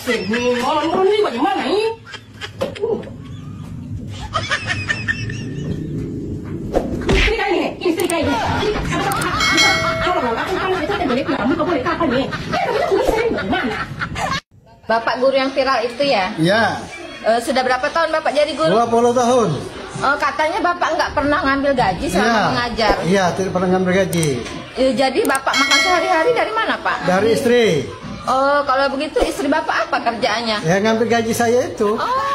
Ini orang ini bagaimana ini? Istri kali ini, istri kali ini. Kalau aku kan kita boleh kamu kau boleh kapan nih? Ya kita istri bagaimana? Bapak guru yang viral itu ya? Ya. Sudah berapa tahun Bapak jadi guru? 20 tahun. Katanya Bapak nggak pernah ngambil gaji selama mengajar. Iya, tidak pernah ngambil gaji. Jadi Bapak makan sehari-hari dari mana Pak? Dari istri. Oh, kalau begitu istri Bapak apa kerjaannya? Ya ngambil gaji saya itu. Oh,